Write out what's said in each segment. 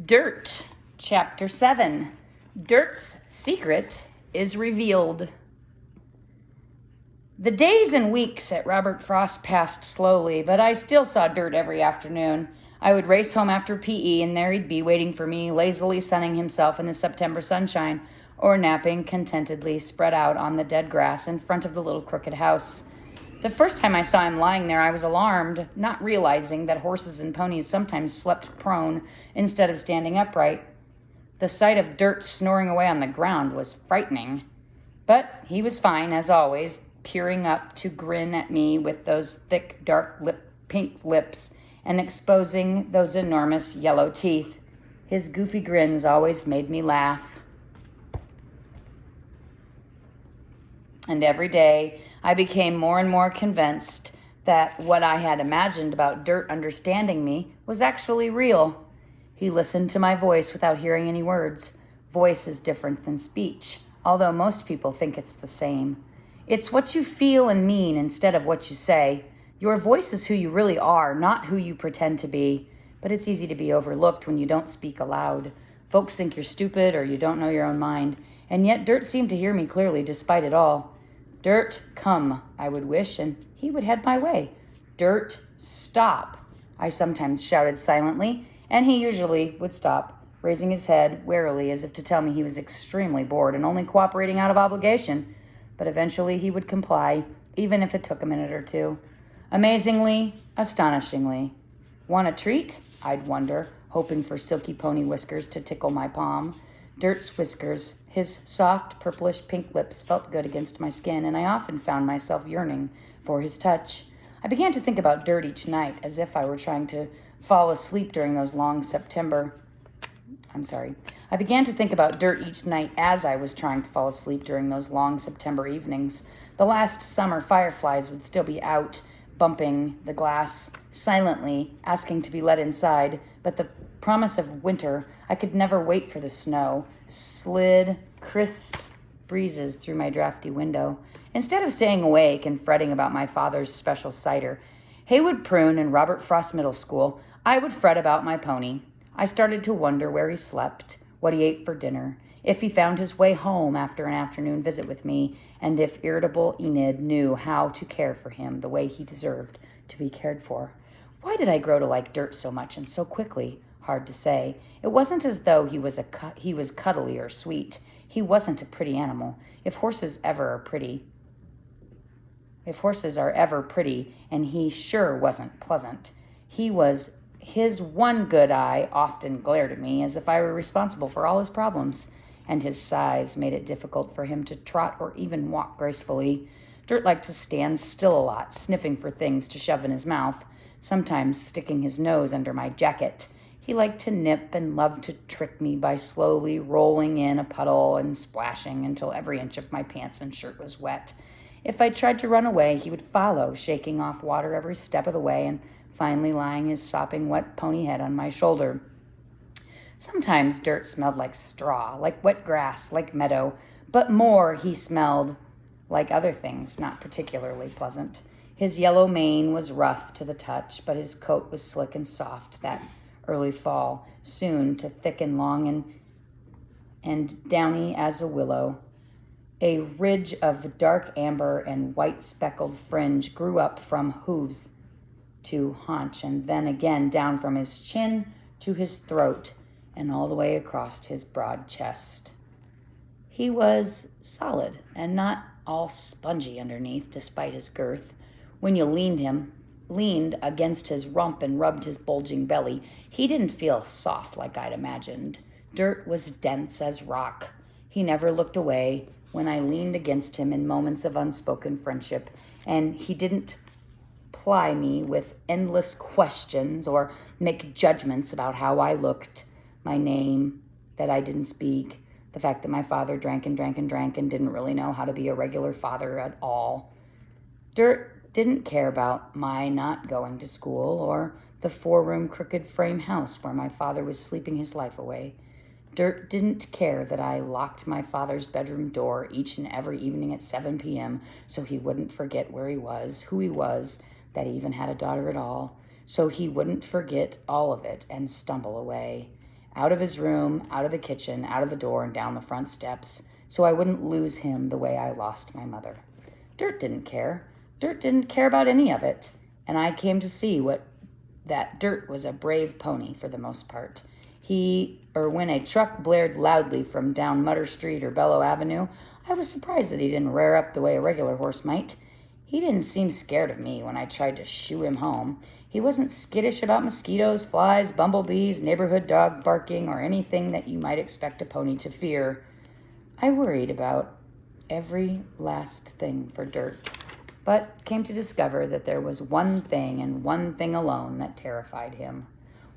Dirt, Chapter 7. Dirt's secret is revealed. The days and weeks at Robert Frost passed slowly, but I still saw Dirt every afternoon. I would race home after PE, and there he'd be waiting for me, lazily sunning himself in the September sunshine, or napping contentedly spread out on the dead grass in front of the little crooked house. The first time I saw him lying there, I was alarmed, not realizing that horses and ponies sometimes slept prone instead of standing upright. The sight of Dirt snoring away on the ground was frightening. But he was fine, as always, peering up to grin at me with those thick, pink lips and exposing those enormous yellow teeth. His goofy grins always made me laugh. And every day, I became more and more convinced that what I had imagined about Dirt understanding me was actually real. He listened to my voice without hearing any words. Voice is different than speech, although most people think it's the same. It's what you feel and mean instead of what you say. Your voice is who you really are, not who you pretend to be. But it's easy to be overlooked when you don't speak aloud. Folks think you're stupid or you don't know your own mind. And yet Dirt seemed to hear me clearly despite it all. Dirt, come, I would wish, and he would head my way. Dirt, stop, I sometimes shouted silently, and he usually would stop, raising his head warily as if to tell me he was extremely bored and only cooperating out of obligation. But eventually he would comply, even if it took a minute or two. Amazingly, astonishingly. Want a treat? I'd wonder, hoping for silky pony whiskers to tickle my palm. Dirt's whiskers, his soft purplish pink lips felt good against my skin, and I often found myself yearning for his touch. I began to think about Dirt each night, as if I were trying to fall asleep during those long I began to think about Dirt each night as I was trying to fall asleep during those long September evenings. The last summer fireflies would still be out, bumping the glass, silently asking to be let inside, but the promise of winter, I could never wait for the snow, slid crisp breezes through my drafty window. Instead of staying awake and fretting about my father's special cider, Haywood Prune and Robert Frost Middle School, I would fret about my pony. I started to wonder where he slept, what he ate for dinner, if he found his way home after an afternoon visit with me, and if irritable Enid knew how to care for him the way he deserved to be cared for. Why did I grow to like Dirt so much and so quickly? Hard to say. It wasn't as though he was cuddly or sweet. He wasn't a pretty animal. If horses are ever pretty, and he sure wasn't pleasant. His one good eye often glared at me as if I were responsible for all his problems, and his size made it difficult for him to trot or even walk gracefully. Dirt liked to stand still a lot, sniffing for things to shove in his mouth, sometimes sticking his nose under my jacket. He liked to nip and loved to trick me by slowly rolling in a puddle and splashing until every inch of my pants and shirt was wet. If I tried to run away, he would follow, shaking off water every step of the way and finally lying his sopping wet pony head on my shoulder. Sometimes Dirt smelled like straw, like wet grass, like meadow, but more he smelled like other things not particularly pleasant. His yellow mane was rough to the touch, but his coat was slick and soft that early fall, soon to thicken long and downy as a willow. A ridge of dark amber and white speckled fringe grew up from hooves to haunch, and then again down from his chin to his throat, and all the way across his broad chest. He was solid and not all spongy underneath, despite his girth. When you leaned against his rump and rubbed his bulging belly, he didn't feel soft like I'd imagined. Dirt was dense as rock. He never looked away when I leaned against him in moments of unspoken friendship, and he didn't ply me with endless questions or make judgments about how I looked, my name that I didn't speak, the fact that my father drank and didn't really know how to be a regular father at all. Dirt didn't care about my not going to school or the 4-room crooked frame house where my father was sleeping his life away. Dirt didn't care that I locked my father's bedroom door each and every evening at 7 p.m. so he wouldn't forget where he was, who he was, that he even had a daughter at all, so he wouldn't forget all of it and stumble away. out of his room, out of the kitchen, out of the door, and down the front steps, so I wouldn't lose him the way I lost my mother. Dirt didn't care. Dirt didn't care about any of it, and I came to see that Dirt was a brave pony for the most part. When a truck blared loudly from down Mutter Street or Bellow Avenue, I was surprised that he didn't rear up the way a regular horse might. He didn't seem scared of me when I tried to shoo him home. He wasn't skittish about mosquitoes, flies, bumblebees, neighborhood dog barking, or anything that you might expect a pony to fear. I worried about every last thing for Dirt, but came to discover that there was one thing and one thing alone that terrified him.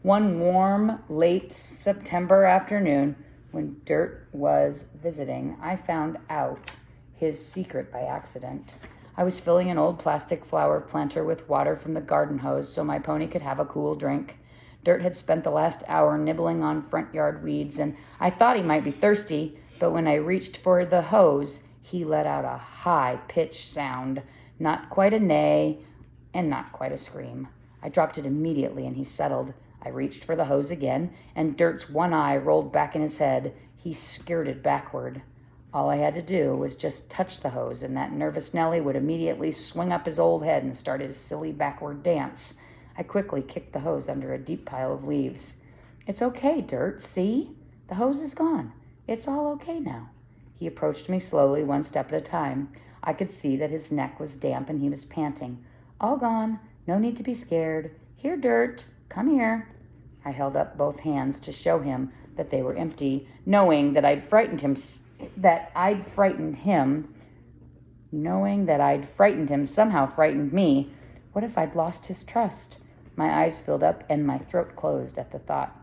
One warm, late September afternoon, when Dirt was visiting, I found out his secret by accident. I was filling an old plastic flower planter with water from the garden hose so my pony could have a cool drink. Dirt had spent the last hour nibbling on front yard weeds, and I thought he might be thirsty, but when I reached for the hose, he let out a high-pitched sound, not quite a neigh and not quite a scream. I dropped it immediately, and he settled. I reached for the hose again, and Dirt's one eye rolled back in his head. He skirted backward. All I had to do was just touch the hose, and that nervous Nellie would immediately swing up his old head and start his silly backward dance. I quickly kicked the hose under a deep pile of leaves. "It's okay, Dirt, see? The hose is gone. It's all okay now." He approached me slowly, one step at a time. I could see that his neck was damp and he was panting. "All gone. No need to be scared. Here, Dirt. Come here." I held up both hands to show him that they were empty, knowing that I'd frightened him somehow frightened me. What if I'd lost his trust? My eyes filled up and my throat closed at the thought.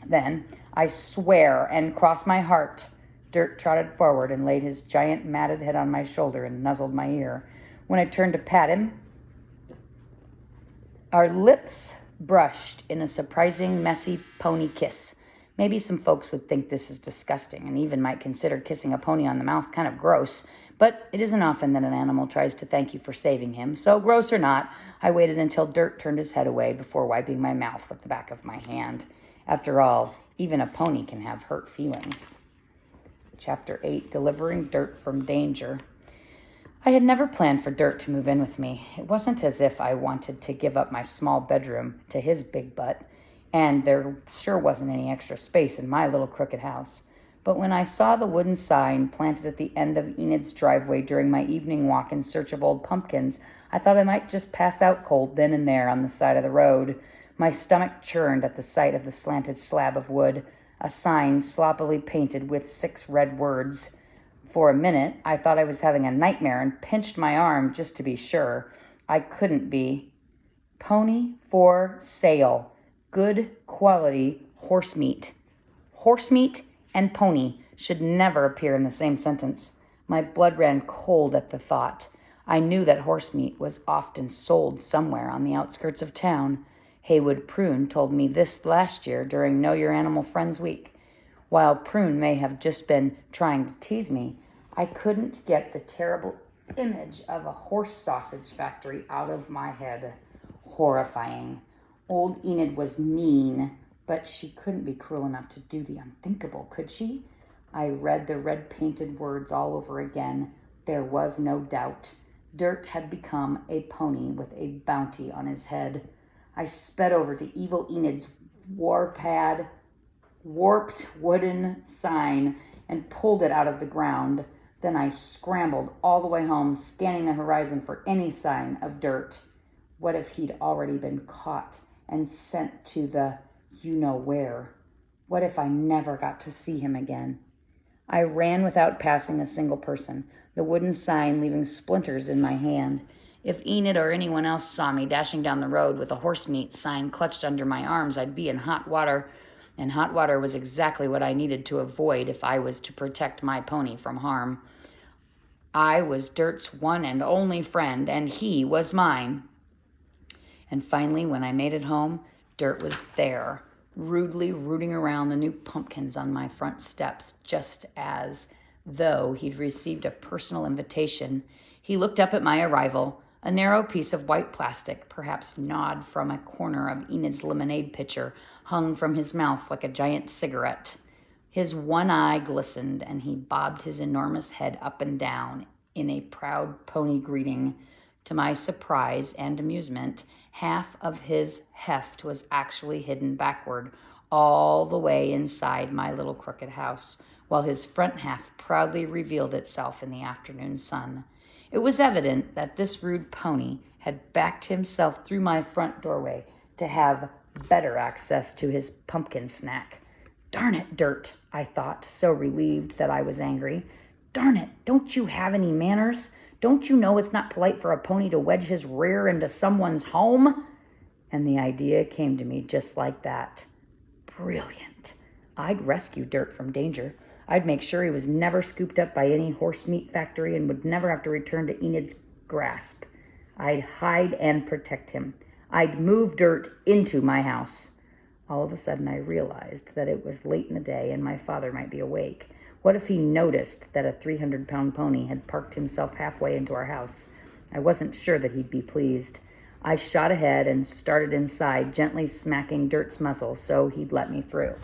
Then, I swear and cross my heart, Dirt trotted forward and laid his giant matted head on my shoulder and nuzzled my ear. When I turned to pat him, our lips brushed in a surprising, messy pony kiss. Maybe some folks would think this is disgusting and even might consider kissing a pony on the mouth kind of gross, but it isn't often that an animal tries to thank you for saving him, so gross or not, I waited until Dirt turned his head away before wiping my mouth with the back of my hand. After all, even a pony can have hurt feelings. Chapter 8, Delivering Dirt from Danger. I had never planned for Dirt to move in with me. It wasn't as if I wanted to give up my small bedroom to his big butt, and there sure wasn't any extra space in my little crooked house. But when I saw the wooden sign planted at the end of Enid's driveway during my evening walk in search of old pumpkins, I thought I might just pass out cold then and there on the side of the road. My stomach churned at the sight of the slanted slab of wood, a sign sloppily painted with 6 red words. For a minute, I thought I was having a nightmare and pinched my arm just to be sure. I couldn't be. Pony for sale. Good quality horse meat. Horse meat and pony should never appear in the same sentence. My blood ran cold at the thought. I knew that horse meat was often sold somewhere on the outskirts of town. Haywood Prune told me this last year during Know Your Animal Friends Week. While Prune may have just been trying to tease me, I couldn't get the terrible image of a horse sausage factory out of my head. Horrifying. Old Enid was mean, but she couldn't be cruel enough to do the unthinkable, could she? I read the red-painted words all over again. There was no doubt. Dirt had become a pony with a bounty on his head. I sped over to Evil Enid's warped wooden sign and pulled it out of the ground. Then I scrambled all the way home, scanning the horizon for any sign of Dirt. What if he'd already been caught and sent to the you-know-where? What if I never got to see him again? I ran without passing a single person, the wooden sign leaving splinters in my hand. If Enid or anyone else saw me dashing down the road with a horse meat sign clutched under my arms, I'd be in hot water, and hot water was exactly what I needed to avoid if I was to protect my pony from harm. I was Dirt's one and only friend, and he was mine. And finally, when I made it home, Dirt was there, rudely rooting around the new pumpkins on my front steps, just as though he'd received a personal invitation. He looked up at my arrival, A narrow piece of white plastic, perhaps gnawed from a corner of Enid's lemonade pitcher, hung from his mouth like a giant cigarette. His one eye glistened, and he bobbed his enormous head up and down in a proud pony greeting. To my surprise and amusement, half of his heft was actually hidden backward, all the way inside my little crooked house, while his front half proudly revealed itself in the afternoon sun. It was evident that this rude pony had backed himself through my front doorway to have better access to his pumpkin snack. Darn it, Dirt, I thought, so relieved that I was angry. Darn it, don't you have any manners? Don't you know it's not polite for a pony to wedge his rear into someone's home? And the idea came to me just like that. Brilliant. I'd rescue Dirt from danger. I'd make sure he was never scooped up by any horse meat factory and would never have to return to Enid's grasp. I'd hide and protect him. I'd move Dirt into my house. All of a sudden, I realized that it was late in the day and my father might be awake. What if he noticed that a 300-pound pony had parked himself halfway into our house? I wasn't sure that he'd be pleased. I shot ahead and started inside, gently smacking Dirt's muzzle so he'd let me through.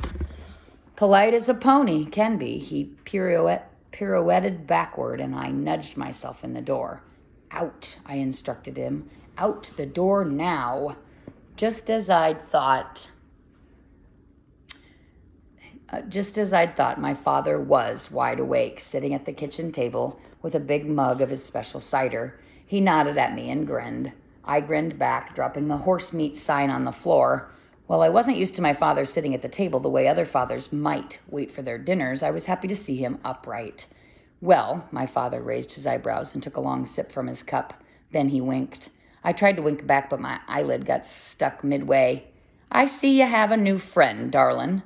Polite as a pony can be, he pirouetted backward, and I nudged myself in the door. Out, I instructed him. Out the door now. Just as I'd thought, my father was wide awake, sitting at the kitchen table with a big mug of his special cider. He nodded at me and grinned. I grinned back, dropping the horse meat sign on the floor. While I wasn't used to my father sitting at the table the way other fathers might wait for their dinners, I was happy to see him upright. Well, my father raised his eyebrows and took a long sip from his cup. Then he winked. I tried to wink back, but my eyelid got stuck midway. I see you have a new friend, darlin'.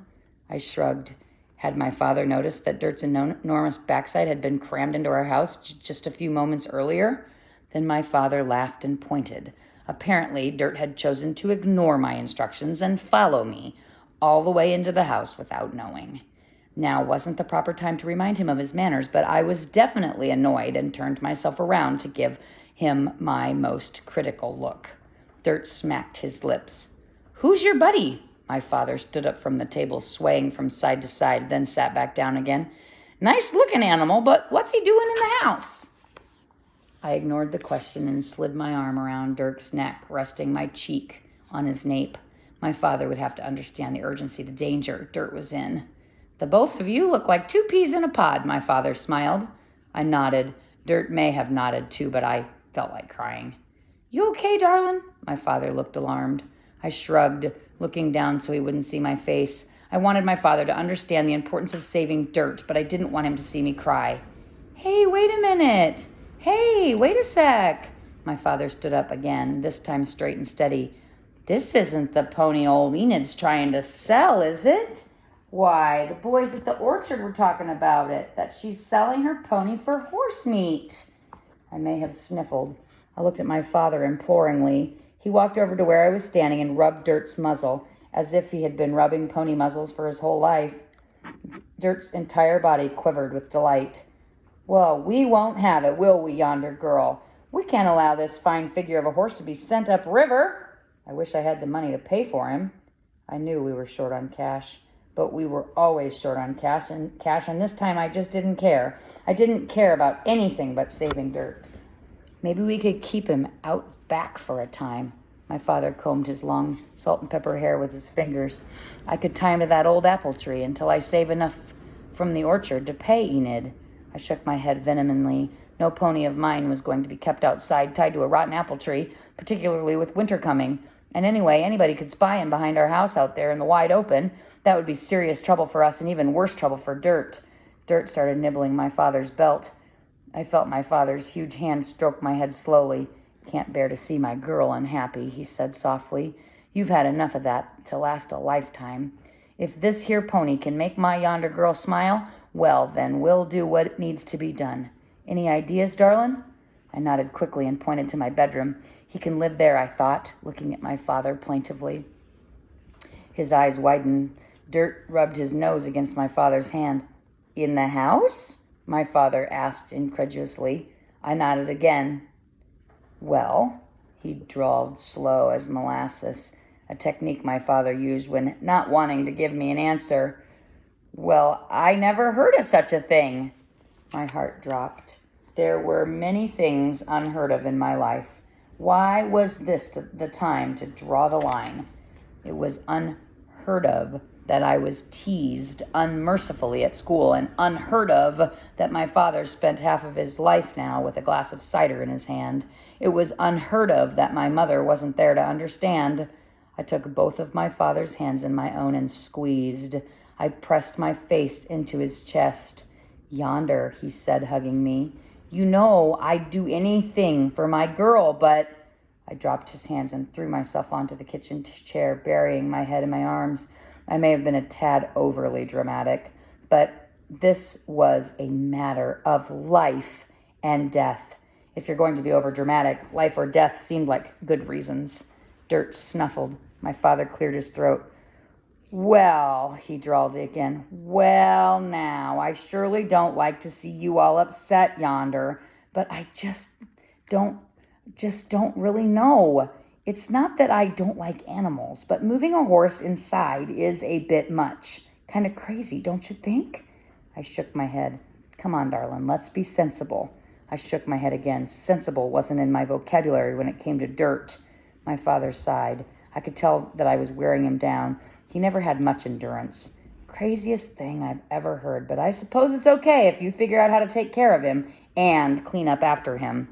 I shrugged. Had my father noticed that Dirt's enormous backside had been crammed into our house just a few moments earlier? Then my father laughed and pointed. Apparently, Dirt had chosen to ignore my instructions and follow me all the way into the house without knowing. Now wasn't the proper time to remind him of his manners, but I was definitely annoyed and turned myself around to give him my most critical look. Dirt smacked his lips. "Who's your buddy?" My father stood up from the table, swaying from side to side, then sat back down again. "Nice-looking animal, but what's he doing in the house?" I ignored the question and slid my arm around Dirk's neck, resting my cheek on his nape. My father would have to understand the urgency, the danger Dirt was in. "The both of you look like two peas in a pod," my father smiled. I nodded. Dirt may have nodded too, but I felt like crying. "You okay, darling?" My father looked alarmed. I shrugged, looking down so he wouldn't see my face. I wanted my father to understand the importance of saving Dirt, but I didn't want him to see me cry. "Hey, wait a minute. Hey, wait a sec." My father stood up again, this time straight and steady. "This isn't the pony old Enid's trying to sell, is it? Why, the boys at the orchard were talking about it, that she's selling her pony for horse meat." I may have sniffled. I looked at my father imploringly. He walked over to where I was standing and rubbed Dirt's muzzle, as if he had been rubbing pony muzzles for his whole life. Dirt's entire body quivered with delight. "Well, we won't have it, will we, yonder girl? We can't allow this fine figure of a horse to be sent up river." I wish I had the money to pay for him. I knew we were short on cash, but we were always short on cash, and this time I just didn't care. I didn't care about anything but saving Dirt. Maybe we could keep him out back for a time. My father combed his long salt and pepper hair with his fingers. "I could tie him to that old apple tree until I save enough from the orchard to pay Enid." I shook my head vehemently. No pony of mine was going to be kept outside tied to a rotten apple tree, particularly with winter coming. And anyway, anybody could spy him behind our house out there in the wide open. That would be serious trouble for us and even worse trouble for Dirt. Dirt started nibbling my father's belt. I felt my father's huge hand stroke my head slowly. "Can't bear to see my girl unhappy," he said softly. "You've had enough of that to last a lifetime. If this here pony can make my yonder girl smile, well, then we'll do what needs to be done. Any ideas, darlin'?" I nodded quickly and pointed to my bedroom. He can live there, I thought, looking at my father plaintively. His eyes widened. Dirt rubbed his nose against my father's hand. "In the house?" my father asked incredulously. I nodded again. Well, he drawled slow as molasses, a technique my father used when not wanting to give me an answer. Well, I never heard of such a thing. My heart dropped. There were many things unheard of in my life. Why was this the time to draw the line? It was unheard of that I was teased unmercifully at school, and unheard of that my father spent half of his life now with a glass of cider in his hand. It was unheard of that my mother wasn't there to understand. I took both of my father's hands in my own and squeezed. I pressed my face into his chest. "Yonder," he said, hugging me. "You know I'd do anything for my girl, but—" I dropped his hands and threw myself onto the kitchen chair, burying my head in my arms. I may have been a tad overly dramatic, but this was a matter of life and death. If you're going to be overdramatic, life or death seemed like good reasons. Dirt snuffled. My father cleared his throat. "Well," he drawled again. "Well, now, I surely don't like to see you all upset yonder, but I just don't really know. It's not that I don't like animals, but moving a horse inside is a bit much. Kind of crazy, don't you think?" I shook my head. "Come on, darling, let's be sensible." I shook my head again. Sensible wasn't in my vocabulary when it came to dirt. My father sighed. I could tell that I was wearing him down. He never had much endurance. "Craziest thing I've ever heard, but I suppose it's okay if you figure out how to take care of him and clean up after him.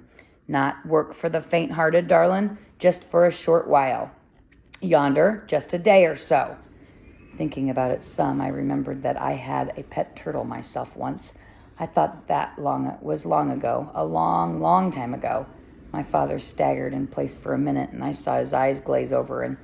Not work for the faint-hearted, darling, just for a short while. Yonder, just a day or so." Thinking about it some, I remembered that I had a pet turtle myself once. I thought that was long ago, a long, long time ago. My father staggered in place for a minute, and I saw his eyes glaze over and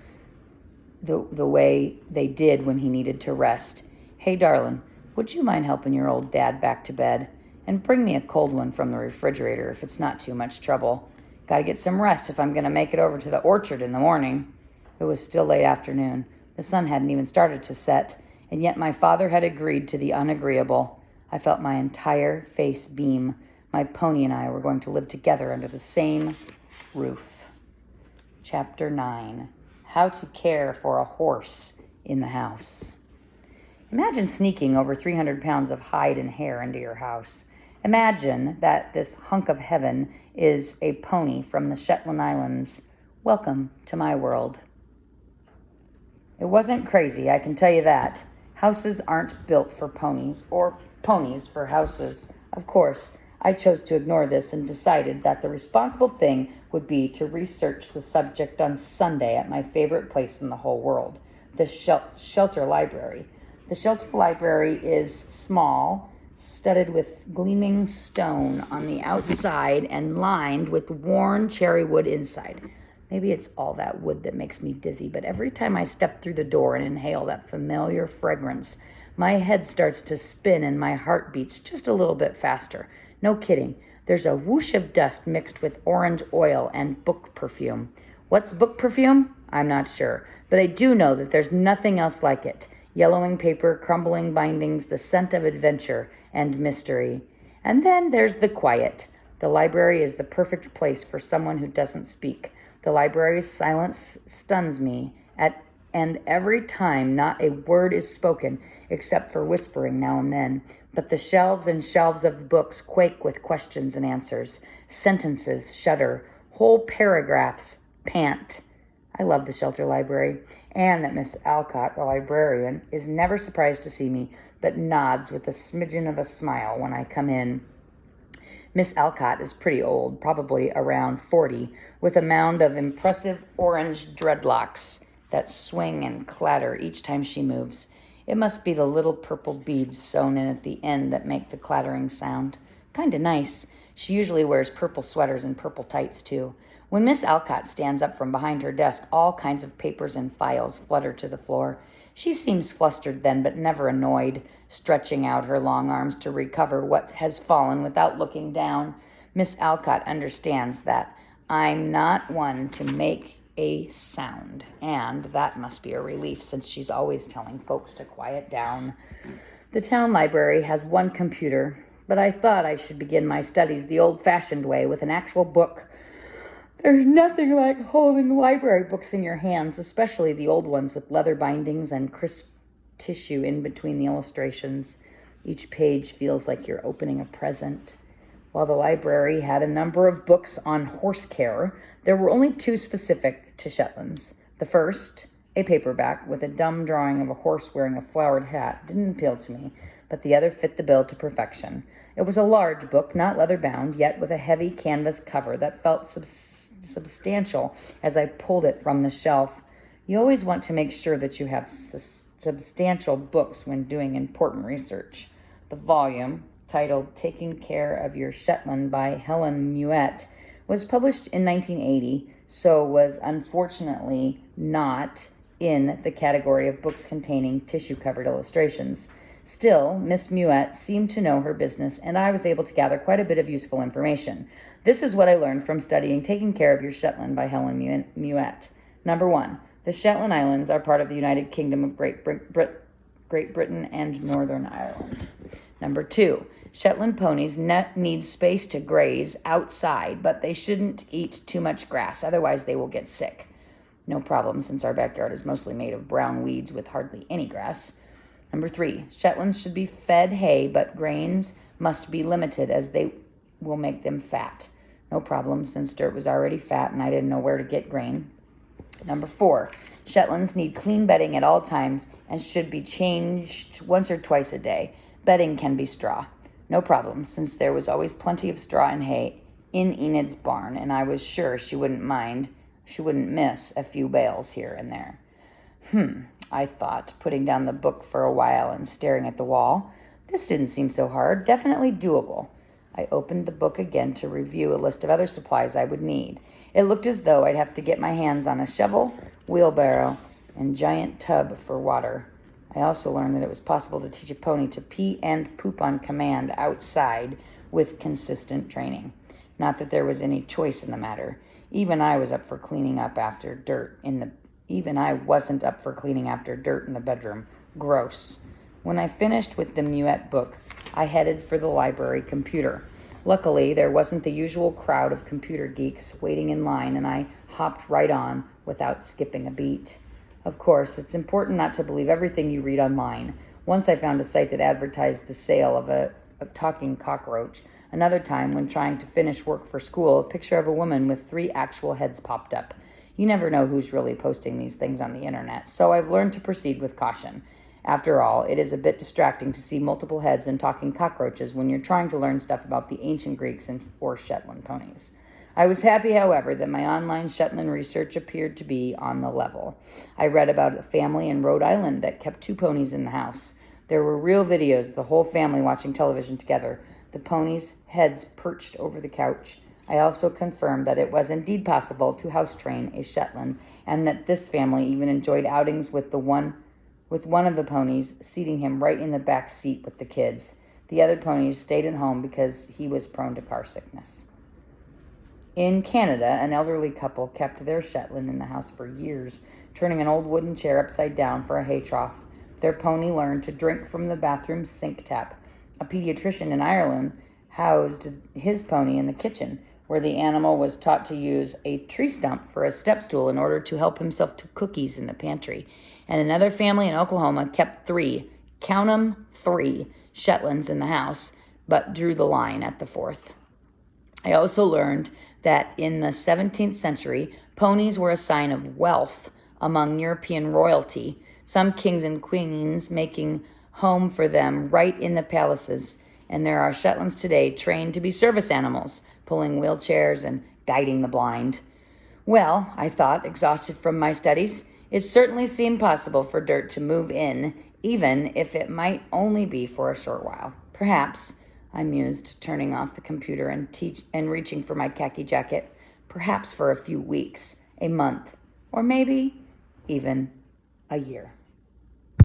the way they did when he needed to rest. "Hey, darling, would you mind helping your old dad back to bed? And bring me a cold one from the refrigerator if it's not too much trouble. Got to get some rest if I'm going to make it over to the orchard in the morning." It was still late afternoon. The sun hadn't even started to set, and yet my father had agreed to the unagreeable. I felt my entire face beam. My pony and I were going to live together under the same roof. Chapter 9. How to care for a horse in the house. Imagine sneaking over 300 pounds of hide and hair into your house. Imagine that this hunk of heaven is a pony from the Shetland Islands. Welcome to my world. It wasn't crazy, I can tell you that. Houses aren't built for ponies, or ponies for houses. Of course, I chose to ignore this and decided that the responsible thing would be to research the subject on Sunday at my favorite place in the whole world, the shelter library. The shelter library is small, studded with gleaming stone on the outside and lined with worn cherry wood inside. Maybe it's all that wood that makes me dizzy, but every time I step through the door and inhale that familiar fragrance, my head starts to spin and my heart beats just a little bit faster. No kidding. There's a whoosh of dust mixed with orange oil and book perfume. What's book perfume? I'm not sure, but I do know that there's nothing else like it. Yellowing paper, crumbling bindings, the scent of adventure and mystery. And then there's the quiet. The library is the perfect place for someone who doesn't speak. The library's silence stuns me, and every time not a word is spoken, except for whispering now and then. But the shelves and shelves of books quake with questions and answers. Sentences shudder. Whole paragraphs pant. I love the shelter library, and that Miss Alcott, the librarian, is never surprised to see me, but nods with a smidgen of a smile when I come in. Miss Alcott is pretty old, probably around 40, with a mound of impressive orange dreadlocks that swing and clatter each time she moves. It must be the little purple beads sewn in at the end that make the clattering sound. Kinda nice. She usually wears purple sweaters and purple tights, too. When Miss Alcott stands up from behind her desk, all kinds of papers and files flutter to the floor. She seems flustered then, but never annoyed, stretching out her long arms to recover what has fallen without looking down. Miss Alcott understands that I'm not one to make a sound, and that must be a relief since she's always telling folks to quiet down. The town library has one computer, but I thought I should begin my studies the old-fashioned way with an actual book. There's nothing like holding library books in your hands, especially the old ones with leather bindings and crisp tissue in between the illustrations. Each page feels like you're opening a present. While the library had a number of books on horse care, there were only two specific to Shetlands. The first, a paperback with a dumb drawing of a horse wearing a flowered hat, didn't appeal to me, but the other fit the bill to perfection. It was a large book, not leather-bound, yet with a heavy canvas cover that felt substantial as I pulled it from the shelf. You always want to make sure that you have substantial books when doing important research. The volume, titled Taking Care of Your Shetland by Helen Muet, was published in 1980, so was unfortunately not in the category of books containing tissue-covered illustrations. Still, Miss Muet seemed to know her business, and I was able to gather quite a bit of useful information. This is what I learned from studying Taking Care of Your Shetland by Helen Muet. Number 1, the Shetland Islands are part of the United Kingdom of Great Britain and Northern Ireland. Number 2, Shetland ponies need space to graze outside, but they shouldn't eat too much grass, otherwise they will get sick. No problem, since our backyard is mostly made of brown weeds with hardly any grass. Number 3, Shetlands should be fed hay, but grains must be limited as they will make them fat. No problem, since dirt was already fat and I didn't know where to get grain. Number 4, Shetlands need clean bedding at all times and should be changed once or twice a day. Bedding can be straw. No problem, since there was always plenty of straw and hay in Enid's barn, and I was sure she wouldn't miss a few bales here and there. I thought, putting down the book for a while and staring at the wall. This didn't seem so hard, definitely doable. I opened the book again to review a list of other supplies I would need. It looked as though I'd have to get my hands on a shovel, wheelbarrow, and giant tub for water. I also learned that it was possible to teach a pony to pee and poop on command outside with consistent training. Not that there was any choice in the matter. Even I wasn't up for cleaning after dirt in the bedroom. Gross. When I finished with the Muet book, I headed for the library computer. Luckily, there wasn't the usual crowd of computer geeks waiting in line, and I hopped right on without skipping a beat. Of course, it's important not to believe everything you read online. Once I found a site that advertised the sale of a talking cockroach. Another time, when trying to finish work for school, a picture of a woman with 3 actual heads popped up. You never know who's really posting these things on the internet, so I've learned to proceed with caution. After all, it is a bit distracting to see multiple heads and talking cockroaches when you're trying to learn stuff about the ancient Greeks or Shetland ponies. I was happy, however, that my online Shetland research appeared to be on the level. I read about a family in Rhode Island that kept 2 ponies in the house. There were real videos of the whole family watching television together, the ponies' heads perched over the couch. I also confirmed that it was indeed possible to house train a Shetland, and that this family even enjoyed outings with one of the ponies, seating him right in the back seat with the kids. The other ponies stayed at home because he was prone to car sickness. In Canada, an elderly couple kept their Shetland in the house for years, turning an old wooden chair upside down for a hay trough. Their pony learned to drink from the bathroom sink tap. A pediatrician in Ireland housed his pony in the kitchen, where the animal was taught to use a tree stump for a step stool in order to help himself to cookies in the pantry. And another family in Oklahoma kept 3, count 'em, 3, Shetlands in the house, but drew the line at the 4th. I also learned that in the 17th century, ponies were a sign of wealth among European royalty, some kings and queens making home for them right in the palaces. And there are Shetlands today trained to be service animals, pulling wheelchairs and guiding the blind. Well, I thought, exhausted from my studies, it certainly seemed possible for dirt to move in, even if it might only be for a short while. Perhaps, I mused, turning off the computer and reaching for my khaki jacket, perhaps for a few weeks, a month, or maybe even a year.